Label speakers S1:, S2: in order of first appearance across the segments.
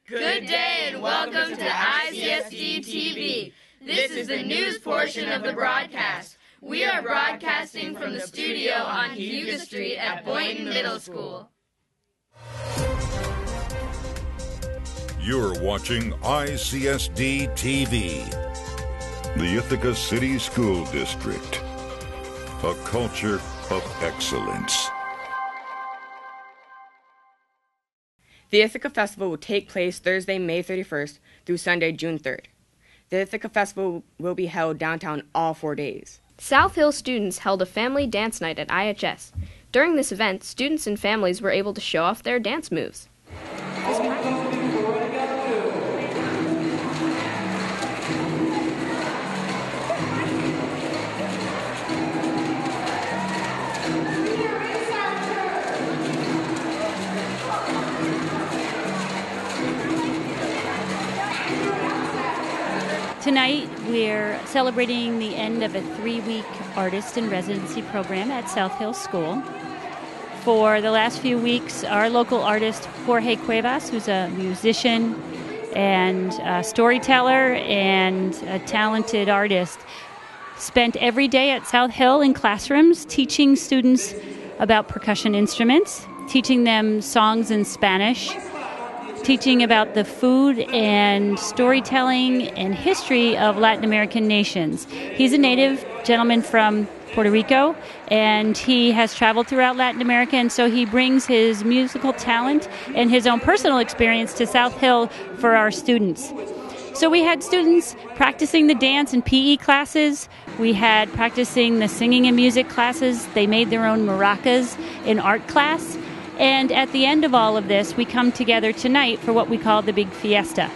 S1: Good day and welcome to ICSD TV. This is the news portion of the broadcast. We are broadcasting from the studio on Hugo Street at Boynton Middle School.
S2: You're watching ICSD TV, the Ithaca City School District, a culture of excellence.
S3: The Ithaca Festival will take place Thursday, May 31st through Sunday, June 3rd. The Ithaca Festival will be held downtown all 4 days.
S4: South Hill students held a family dance night at IHS. During this event, students and families were able to show off their dance moves.
S5: Tonight, we're celebrating the end of a 3-week artist in residency program at South Hill School. For the last few weeks, our local artist, Jorge Cuevas, who's a musician and a storyteller and a talented artist, spent every day at South Hill in classrooms teaching students about percussion instruments, teaching them songs in Spanish, teaching about the food and storytelling and history of Latin American nations. He's a native gentleman from Puerto Rico, and he has traveled throughout Latin America, and so he brings his musical talent and his own personal experience to South Hill for our students. So we had students practicing the dance and PE classes. We had practicing the singing and music classes. They made their own maracas in art class. And at the end of all of this, we come together tonight for what we call the big fiesta.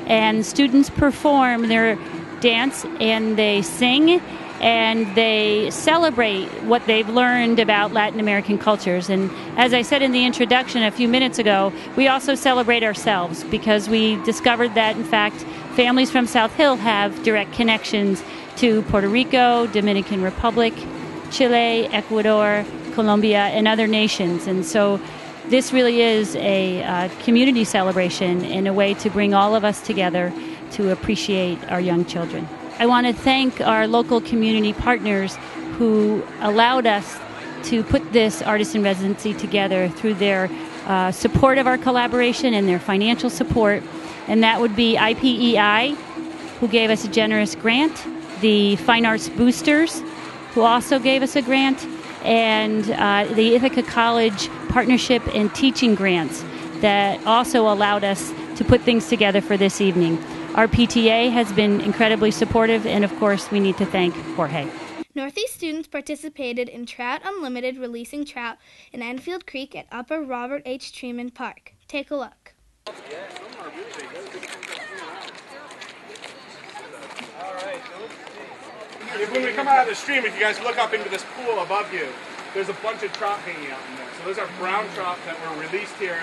S5: And students perform their dance and they sing and they celebrate what they've learned about Latin American cultures. And as I said in the introduction a few minutes ago, we also celebrate ourselves because we discovered that, in fact, families from South Hill have direct connections to Puerto Rico, Dominican Republic, Chile, Ecuador, Colombia, and other nations. And so this really is a community celebration and a way to bring all of us together to appreciate our young children. I want to thank our local community partners who allowed us to put this artist in residency together through their support of our collaboration and their financial support. And that would be IPEI, who gave us a generous grant, the Fine Arts Boosters, who also gave us a grant, and the Ithaca College Partnership and Teaching Grants that also allowed us to put things together for this evening. Our PTA has been incredibly supportive, and of course we need to thank Jorge.
S6: Northeast students participated in Trout Unlimited releasing trout in Enfield Creek at Upper Robert H. Treman Park. Take a look.
S7: When we come out of the stream, if you guys look up into this pool above you, there's a bunch of trout hanging out in there. So those are brown trout that were released here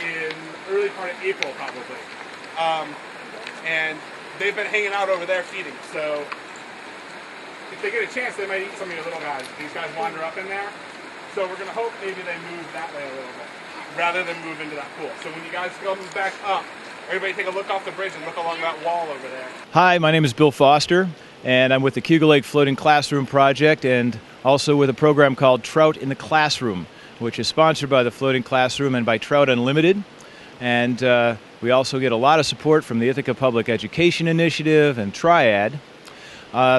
S7: in early part of April, probably. And they've been hanging out over there feeding. So if they get a chance, they might eat some of your little guys. These guys wander up in there. So we're going to hope maybe they move that way a little bit, rather than move into that pool. So when you guys come back up, everybody take a look off the bridge and look along that wall over there.
S8: Hi, my name is Bill Foster, and I'm with the Cuga Lake Floating Classroom Project and also with a program called Trout in the Classroom, which is sponsored by the Floating Classroom and by Trout Unlimited. And we also get a lot of support from the Ithaca Public Education Initiative and Triad.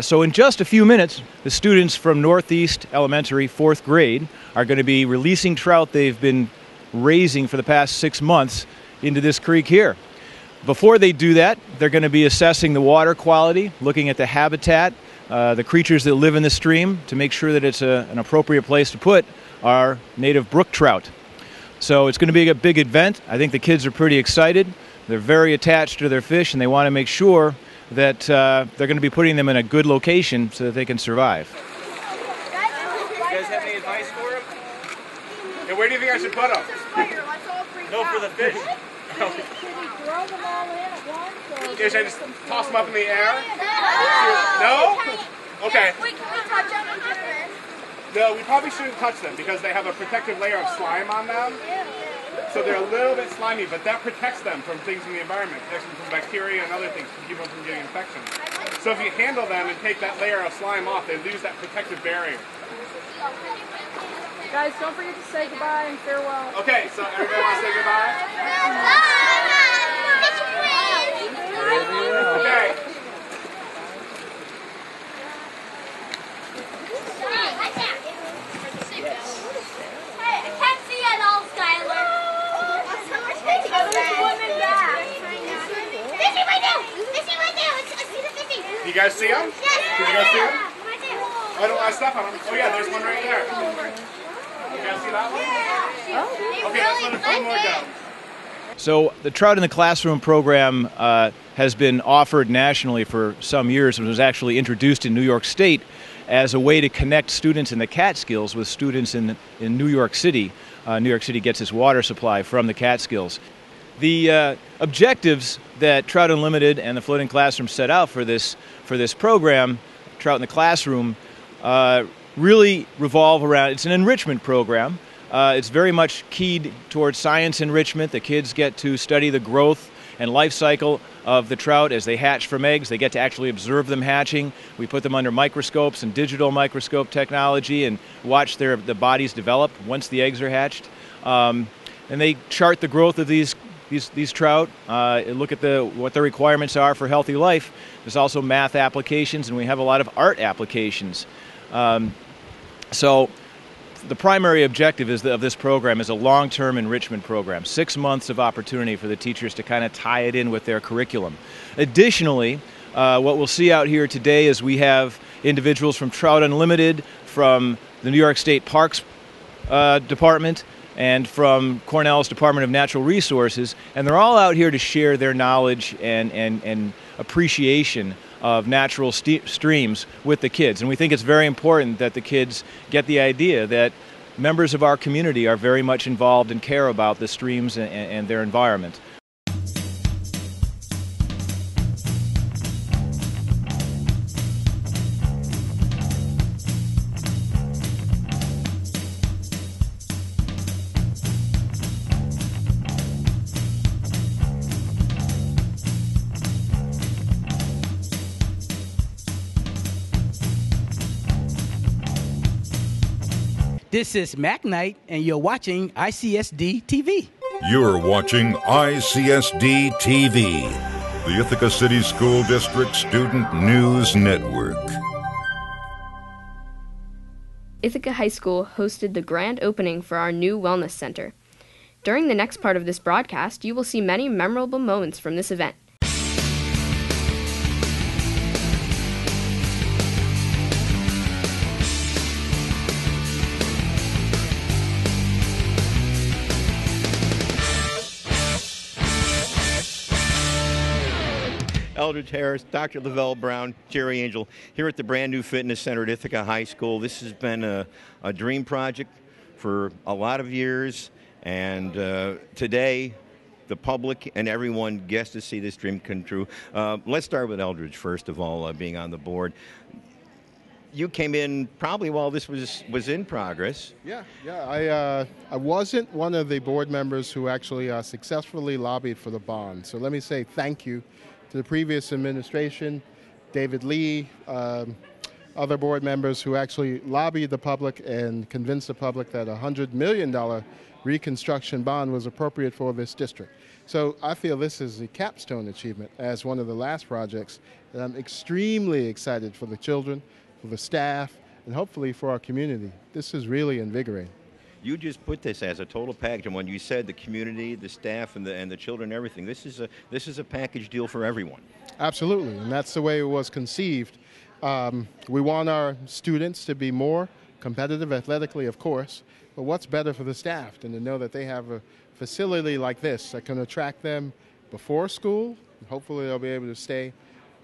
S8: So in just a few minutes, the students from Northeast Elementary, 4th grade, are going to be releasing trout they've been raising for the past 6 months into this creek here. Before they do that, they're going to be assessing the water quality, looking at the habitat, the creatures that live in the stream, to make sure that it's an appropriate place to put our native brook trout. So it's going to be a big event. I think the kids are pretty excited. They're very attached to their fish, and they want to make sure that they're going to be putting them in a good location so that they can survive.
S7: You guys have any advice for them? Hey, where do you think I should put them? No, for the fish.
S9: Throw them all in at once?
S7: Should I just toss them up in the air? No? Okay.
S9: Wait, can we touch them and just
S7: No, we probably shouldn't touch them because they have a protective layer of slime on them. So they're a little bit slimy, but that protects them from things in the environment, protects them from bacteria and other things to keep them from getting infections. So if you handle them and take that layer of slime off, they lose that protective barrier.
S9: Guys, don't forget to say goodbye and farewell.
S7: Okay, so everybody wants to say goodbye? Okay. You guys see them? Did you guys see them? I don't want to step on them. Oh yeah, there's one right there. You guys see that one? Okay, let's let a few more go.
S8: So the Trout in the Classroom program has been offered nationally for some years and was actually introduced in New York State as a way to connect students in the Catskills with students in New York City. New York City gets its water supply from the Catskills. The objectives that Trout Unlimited and the Floating Classroom set out for this program, Trout in the Classroom, really revolve around, it's an enrichment program. It's very much keyed towards science enrichment. The kids get to study the growth and life cycle of the trout as they hatch from eggs. They get to actually observe them hatching. We put them under microscopes and digital microscope technology and watch the bodies develop once the eggs are hatched. And they chart the growth of these trout, look at what the requirements are for healthy life. There's also math applications, and we have a lot of art applications. So the primary objective of this program is a long-term enrichment program, 6 months of opportunity for the teachers to kind of tie it in with their curriculum. Additionally, what we'll see out here today is we have individuals from Trout Unlimited, from the New York State Parks Department, and from Cornell's Department of Natural Resources, and they're all out here to share their knowledge and appreciation of natural streams with the kids. And we think it's very important that the kids get the idea that members of our community are very much involved and care about the streams and their environment.
S10: This is Mac Knight, and you're watching ICSD TV.
S2: You're watching ICSD TV, the Ithaca City School District Student News Network.
S4: Ithaca High School hosted the grand opening for our new wellness center. During the next part of this broadcast, you will see many memorable moments from this event.
S11: Eldridge Harris, Dr. Lavelle Brown, Gerry Angel, here at the brand new fitness center at Ithaca High School. This has been a dream project for a lot of years, and today the public and everyone gets to see this dream come true. Let's start with Eldridge, first of all, being on the board. You came in probably while this was in progress.
S12: Yeah. I wasn't one of the board members who actually successfully lobbied for the bond. So let me say thank you to the previous administration, David Lee, other board members who actually lobbied the public and convinced the public that a $100 million reconstruction bond was appropriate for this district. So I feel this is a capstone achievement as one of the last projects, and I'm extremely excited for the children, for the staff, and hopefully for our community. This is really invigorating.
S11: You just put this as a total package, and when you said the community, the staff, and the children, everything, this is a package deal for everyone.
S12: Absolutely, and that's the way it was conceived. We want our students to be more competitive athletically, of course, but what's better for the staff than to know that they have a facility like this that can attract them before school, and hopefully they'll be able to stay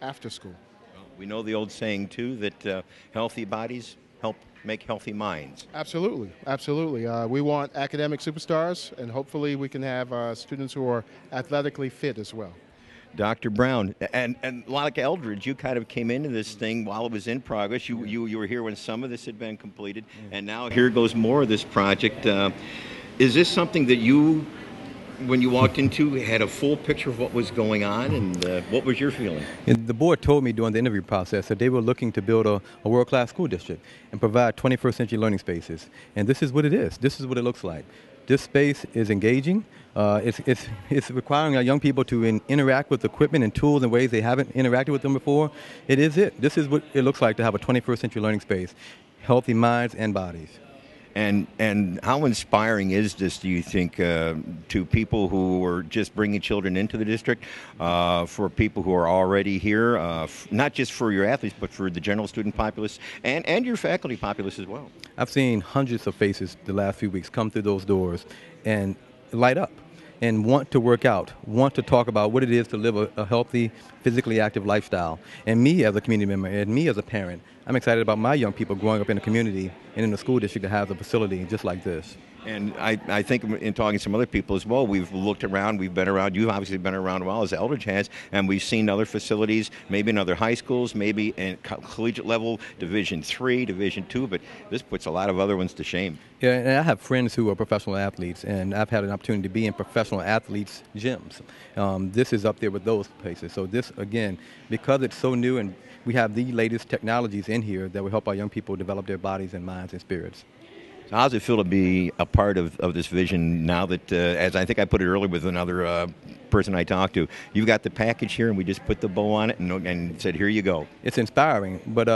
S12: after school.
S11: Well, we know the old saying, too, that healthy bodies help make healthy minds.
S12: Absolutely, absolutely. We want academic superstars, and hopefully we can have students who are athletically fit as well.
S11: Dr. Brown, and like Eldridge, you kind of came into this thing while it was in progress. You were here when some of this had been completed, and now here goes more of this project. Is this something that you when you walked into, had a full picture of what was going on, and what was your feeling?
S13: And the board told me during the interview process that they were looking to build a world-class school district and provide 21st century learning spaces. And this is what it is. This is what it looks like. This space is engaging. It's requiring our young people to interact with equipment and tools in ways they haven't interacted with them before. It is it. This is what it looks like to have a 21st century learning space. Healthy minds and bodies.
S11: And how inspiring is this, do you think, to people who are just bringing children into the district, for people who are already here, not just for your athletes, but for the general student populace and your faculty populace as well?
S13: I've seen hundreds of faces the last few weeks come through those doors and light up and want to work out, want to talk about what it is to live a healthy, physically active lifestyle. And me as a community member and me as a parent, I'm excited about my young people growing up in a community and in a school district that has a facility just like this.
S11: And I think in talking to some other people as well, we've looked around, we've been around, you've obviously been around a while as Eldridge has, and we've seen other facilities, maybe in other high schools, maybe in collegiate level, Division III, Division II, but this puts a lot of other ones to shame.
S13: Yeah, and I have friends who are professional athletes, and I've had an opportunity to be in professional athletes' gyms. This is up there with those places. So this, again, because it's so new and we have the latest technologies in here that will help our young people develop their bodies and minds and spirits.
S11: So how does it feel to be a part of this vision now that, as I think I put it earlier with another person I talked to, you've got the package here and we just put the bow on it and said, here you go.
S13: It's inspiring, but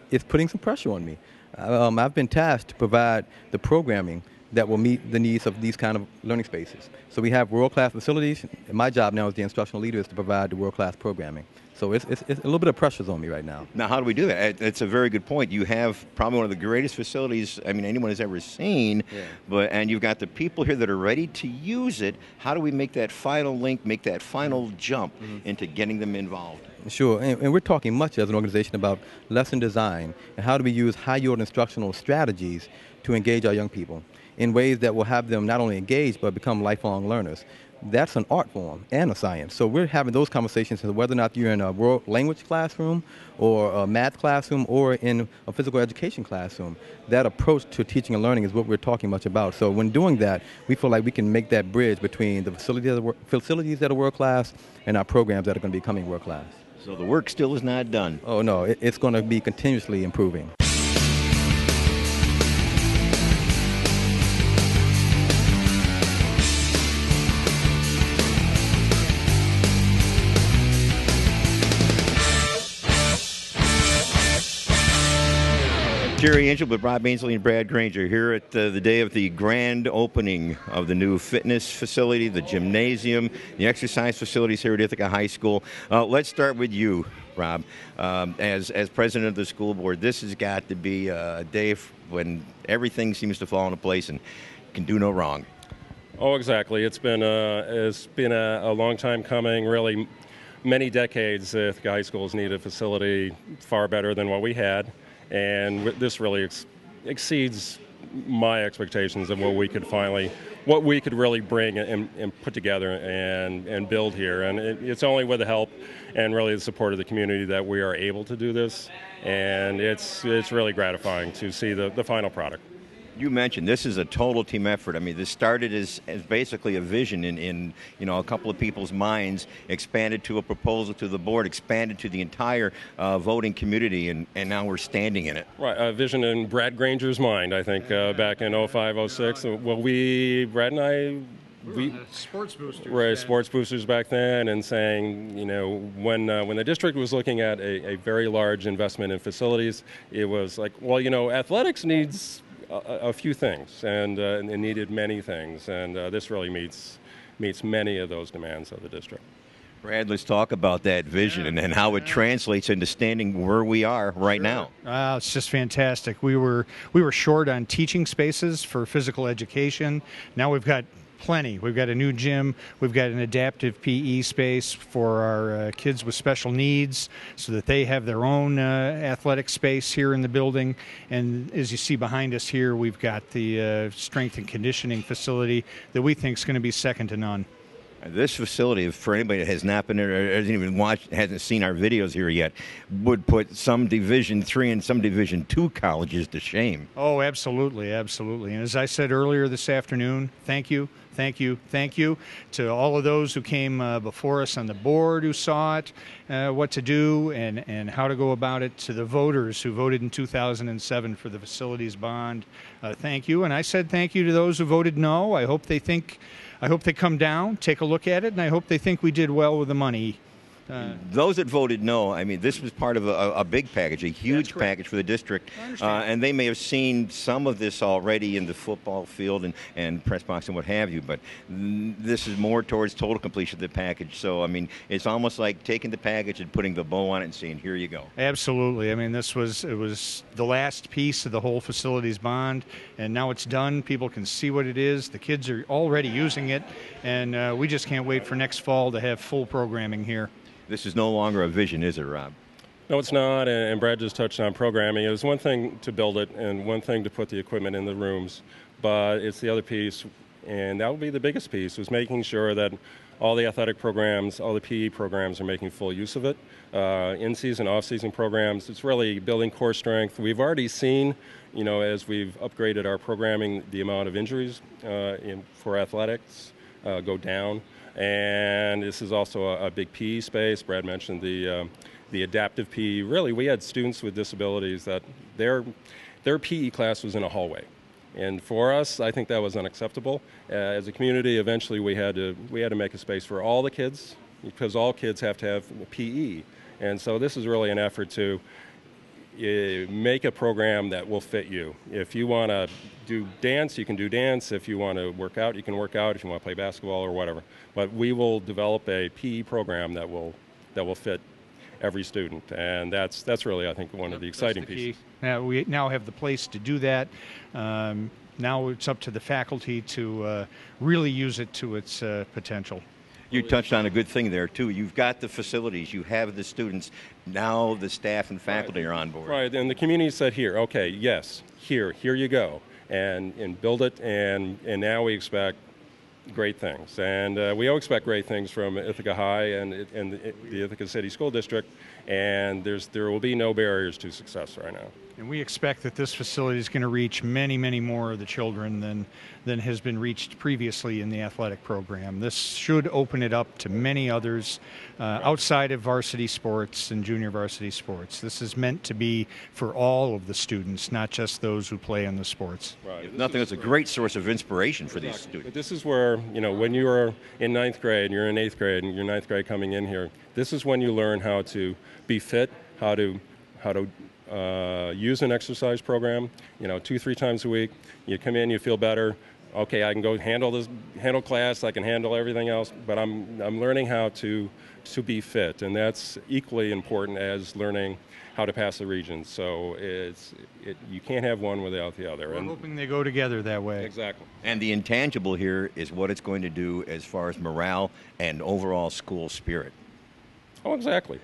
S13: it's putting some pressure on me. I've been tasked to provide the programming that will meet the needs of these kind of learning spaces. So we have world-class facilities. My job now as the instructional leader is to provide the world-class programming. So it's a little bit of pressure's on me right now.
S11: Now, how do we do that? It's a very good point. You have probably one of the greatest facilities, I mean, anyone has ever seen, and you've got the people here that are ready to use it. How do we make that final link, make that final jump into getting them involved?
S13: Sure, and we're talking much as an organization about lesson design and how do we use high-yield instructional strategies to engage our young people in ways that will have them not only engaged but become lifelong learners. That's an art form and a science. So we're having those conversations whether or not you're in a world language classroom or a math classroom or in a physical education classroom. That approach to teaching and learning is what we're talking much about. So when doing that, we feel like we can make that bridge between the facilities that are world class and our programs that are going to be becoming world class.
S11: So the work still is not done.
S13: Oh no, it's going to be continuously improving.
S11: Gerry Angel with Rob Ainsley and Brad Granger here at the day of the grand opening of the new fitness facility, the gymnasium, the exercise facilities here at Ithaca High School. Let's start with you, Rob. As president of the school board, this has got to be a day when everything seems to fall into place and can do no wrong.
S14: Oh, exactly. It's been a long time coming, really many decades. Ithaca High School's needed a facility far better than what we had. And this really exceeds my expectations of what we could really bring and put together and build here. And it's only with the help and really the support of the community that we are able to do this. And it's really gratifying to see the final product.
S11: You mentioned this is a total team effort. I mean, this started as basically a vision in a couple of people's minds, expanded to a proposal to the board, expanded to the entire voting community, and now we're standing in it.
S14: Right, a vision in Brad Granger's mind, I think, back in 05, 06. Well, Brad and I,
S15: sports boosters.
S14: Right, sports boosters back then, and saying, when the district was looking at a very large investment in facilities, it was like, well, athletics needs a few things, and it needed many things, and this really meets many of those demands of the district.
S11: Brad, let's talk about that vision and how it translates into standing where we are right now.
S15: It's just fantastic. We were short on teaching spaces for physical education. Now we've got plenty. We've got a new gym. We've got an adaptive PE space for our kids with special needs so that they have their own athletic space here in the building. And as you see behind us here, we've got the strength and conditioning facility that we think is going to be second to none.
S11: This facility, for anybody that has not been there or hasn't even watched, hasn't seen our videos here yet, would put some Division III and some Division II colleges to shame.
S15: Oh, absolutely, absolutely. And as I said earlier this afternoon, thank you Thank you. Thank you to all of those who came before us on the board who saw it, what to do and how to go about it, to the voters who voted in 2007 for the facilities bond. Thank you. And I said thank you to those who voted no. I hope they come down, take a look at it, and I hope they think we did well with the money.
S11: Those that voted no, I mean, this was part of a big package, a huge package for the district, and they may have seen some of this already in the football field and press box and what have you, but this is more towards total completion of the package. So, I mean, it's almost like taking the package and putting the bow on it and saying, here you go.
S15: Absolutely. I mean, it was the last piece of the whole facilities bond, and now it's done. People can see what it is. The kids are already using it, and we just can't wait for next fall to have full programming here.
S11: This is no longer a vision, is it, Rob?
S14: No, it's not, and Brad just touched on programming. It was one thing to build it and one thing to put the equipment in the rooms, but it's the other piece, and that will be the biggest piece, was making sure that all the athletic programs, all the PE programs are making full use of it. In-season, off-season programs, it's really building core strength. We've already seen, as we've upgraded our programming, the amount of injuries for athletics go down. And this is also a big PE space. Brad mentioned the adaptive PE. Really, we had students with disabilities that their PE class was in a hallway. And for us, I think that was unacceptable. As a community, eventually we had to make a space for all the kids, because all kids have to have PE. And so this is really an effort to make a program that will fit you. If you want to do dance, you can do dance. If you want to work out, you can work out. If you want to play basketball or whatever. But we will develop a PE program that will fit every student, and that's really, I think, one of the exciting pieces.
S15: Now we now have the place to do that. Now it's up to the faculty to really use it to its potential.
S11: You touched on a good thing there, too. You've got the facilities. You have the students. Now the staff and faculty are on board.
S14: Right, and the community said, here, okay, yes, here you go, and build it, and now we expect great things. And we all expect great things from Ithaca High and the Ithaca City School District, and there will be no barriers to success right now.
S15: And we expect that this facility is going to reach many, many more of the children than has been reached previously in the athletic program. This should open it up to many others outside of varsity sports and junior varsity sports. This is meant to be for all of the students, not just those who play in the sports.
S11: Right. If nothing, it's a great source of inspiration for these students.
S14: But this is where, when you are in ninth grade, you're in eighth grade, and you're ninth grade coming in here, this is when you learn how to be fit, how to use an exercise program, 2-3 times a week. You come in, you feel better. Okay, I can go handle class, I can handle everything else, but I'm learning how to be fit, and that's equally important as learning how to pass the regions. So you can't have one without the other.
S15: We're hoping they go together that way.
S14: Exactly.
S11: And the intangible here is what it's going to do as far as morale and overall school spirit.
S14: Oh, exactly.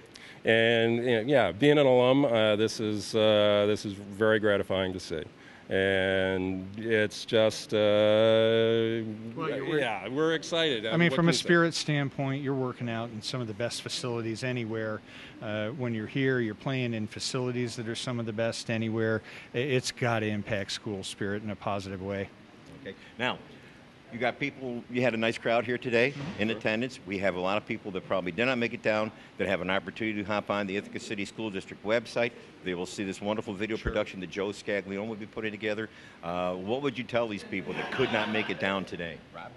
S14: And being an alum, this is very gratifying to see, and it's just we're excited.
S15: I mean, from a spirit standpoint, you're working out in some of the best facilities anywhere. When you're here, you're playing in facilities that are some of the best anywhere. It's got to impact school spirit in a positive way.
S11: Okay. Now, you had a nice crowd here today in attendance. We have a lot of people that probably did not make it down that have an opportunity to hop on the Ithaca City School District website. They will see this wonderful video production that Joe Scaglione will be putting together. What would you tell these people that could not make it down today, Rob?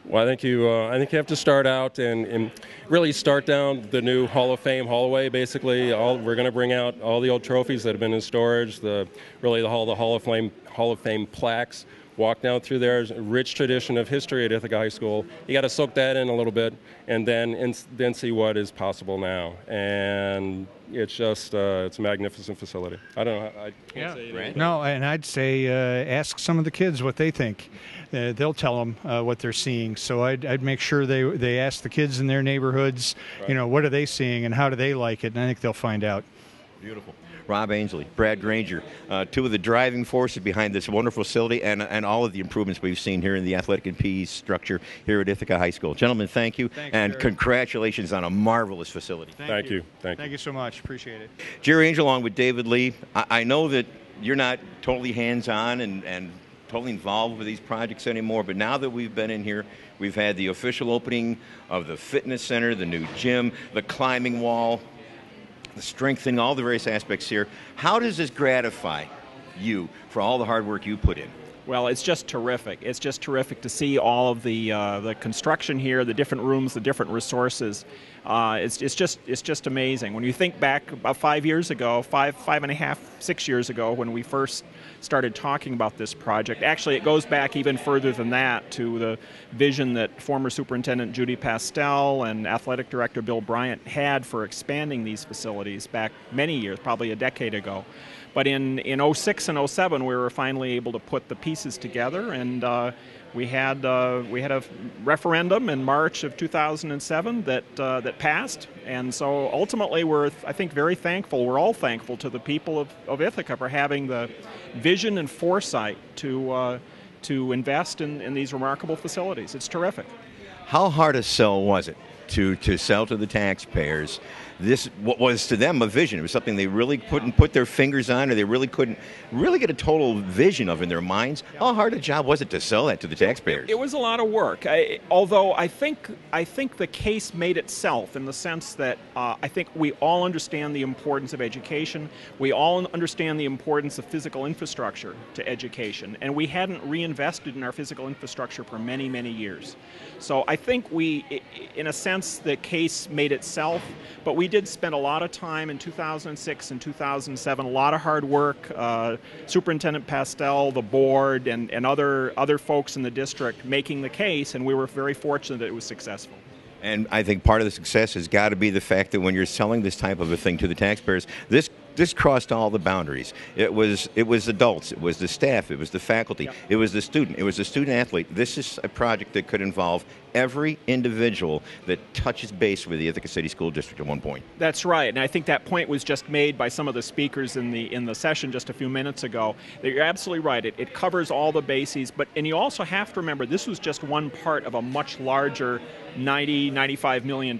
S14: Well, I think you have to start out and really start down the new Hall of Fame hallway. Basically, we're going to bring out all the old trophies that have been in storage. The Hall of Fame plaques. Walk down through there. There's a rich tradition of history at Ithaca High School. You got to soak that in a little bit, and then see what is possible now. And it's just it's a magnificent facility. I don't know. I can't say anything.
S15: No, and I'd say ask some of the kids what they think. They'll tell them what they're seeing. So I'd make sure they ask the kids in their neighborhoods. Right. What are they seeing and how do they like it? And I think they'll find out.
S11: Beautiful. Rob Ainsley, Brad Granger, two of the driving forces behind this wonderful facility and all of the improvements we've seen here in the athletic and PE structure here at Ithaca High School. Gentlemen, thank you.
S15: Thanks,
S11: and
S15: Gerry.
S11: Congratulations on a marvelous facility.
S14: Thank you.
S15: Thank you so much. Appreciate it.
S11: Gerry Angel along with David Lee. I know that you're not totally hands-on and totally involved with these projects anymore, but now that we've been in here, we've had the official opening of the fitness center, the new gym, the climbing wall, the strengthening, all the various aspects here. How does this gratify you for all the hard work you put in?
S16: Well, it's just terrific. It's just terrific to see all of the construction here, the different rooms, the different resources. It's just amazing. When you think back about 5 years ago, five and a half, 6 years ago, when we first started talking about this project, actually it goes back even further than that to the vision that former Superintendent Judy Pastel and Athletic Director Bill Bryant had for expanding these facilities back many years, probably a decade ago. But in 06 and 07, we were finally able to put the pieces together, and we had a referendum in March of 2007 that passed. And so ultimately, we're, I think, very thankful. We're all thankful to the people of Ithaca for having the vision and foresight to invest in these remarkable facilities. It's terrific.
S11: How hard a sell was it to sell to the taxpayers this, what was to them a vision? It was something they really couldn't put their fingers on, or they really couldn't really get a total vision of in their minds. How hard a job was it to sell that to the taxpayers?
S16: It was a lot of work, although I think the case made itself in the sense that I think we all understand the importance of education. We all understand the importance of physical infrastructure to education, and we hadn't reinvested in our physical infrastructure for many, many years. So I think we, in a sense, the case made itself, but we did spend a lot of time in 2006 and 2007, a lot of hard work. Superintendent Pastel, the board, and other folks in the district making the case, and we were very fortunate that it was successful.
S11: And I think part of the success has got to be the fact that when you're selling this type of a thing to the taxpayers, this crossed all the boundaries. It was adults, it was the staff, it was the faculty, yep. It was the student, it was the student athlete. This is a project that could involve every individual that touches base with the Ithaca City School District at one point.
S16: That's right, and I think that point was just made by some of the speakers in the session just a few minutes ago. You're absolutely right. It covers all the bases, and you also have to remember this was just one part of a much larger $95 million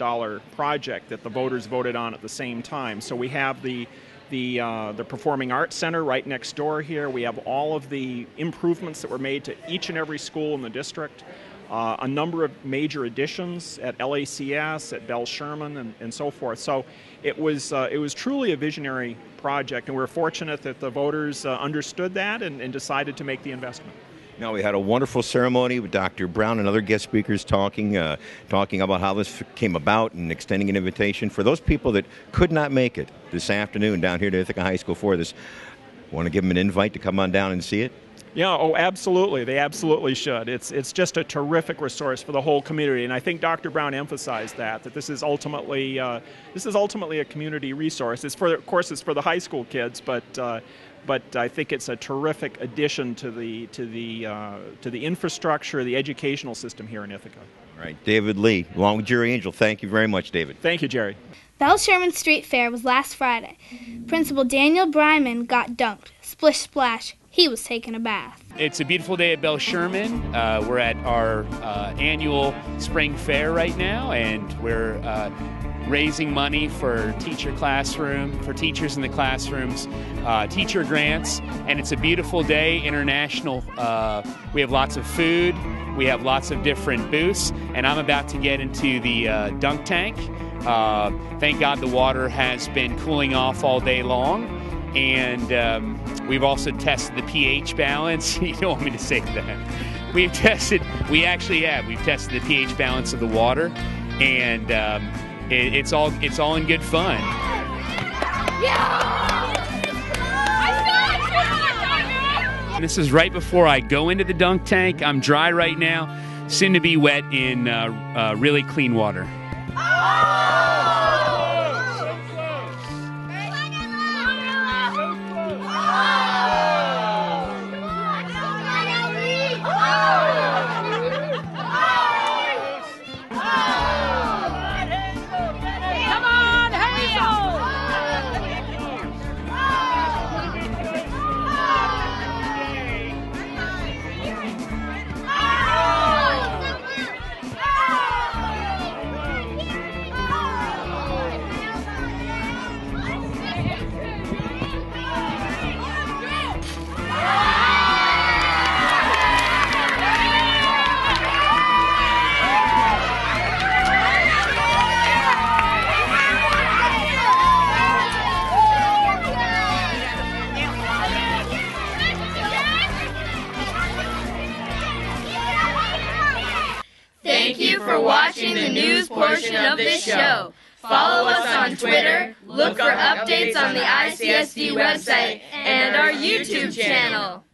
S16: project that the voters voted on at the same time. So we have the Performing Arts Center right next door here. We have all of the improvements that were made to each and every school in the district. A number of major additions at LACS, at Belle Sherman, and so forth. So it was truly a visionary project, and we're fortunate that the voters understood that and decided to make the investment.
S11: Now, we had a wonderful ceremony with Dr. Brown and other guest speakers talking about how this came about and extending an invitation. For those people that could not make it this afternoon down here to Ithaca High School for this, want to give them an invite to come on down and see it?
S16: Yeah, oh, absolutely. They absolutely should. It's just a terrific resource for the whole community, and I think Dr. Brown emphasized that this is ultimately a community resource. Of course, it's for the high school kids, but I think it's a terrific addition to the infrastructure, the educational system here in Ithaca.
S11: All right, David Lee, along with Gerry Angel. Thank you very much, David.
S16: Thank you, Gerry.
S6: Belle Sherman Street Fair was last Friday. Principal Daniel Breiman got dunked. Splish splash. He was taking a bath.
S17: It's a beautiful day at Belle Sherman. We're at our annual spring fair right now, and we're raising money for teachers in the classrooms, teacher grants, and it's a beautiful day, international. We have lots of food, we have lots of different booths, and I'm about to get into the dunk tank. Thank God the water has been cooling off all day long, and we've also tested the pH balance. You don't want me to say that. We've tested the pH balance of the water, and it's all in good fun. This is right before I go into the dunk tank. I'm dry right now, soon to be wet in really clean water.
S1: for watching the news portion of this show. Follow us on Twitter, look for updates on the ICSD website, and our YouTube channel.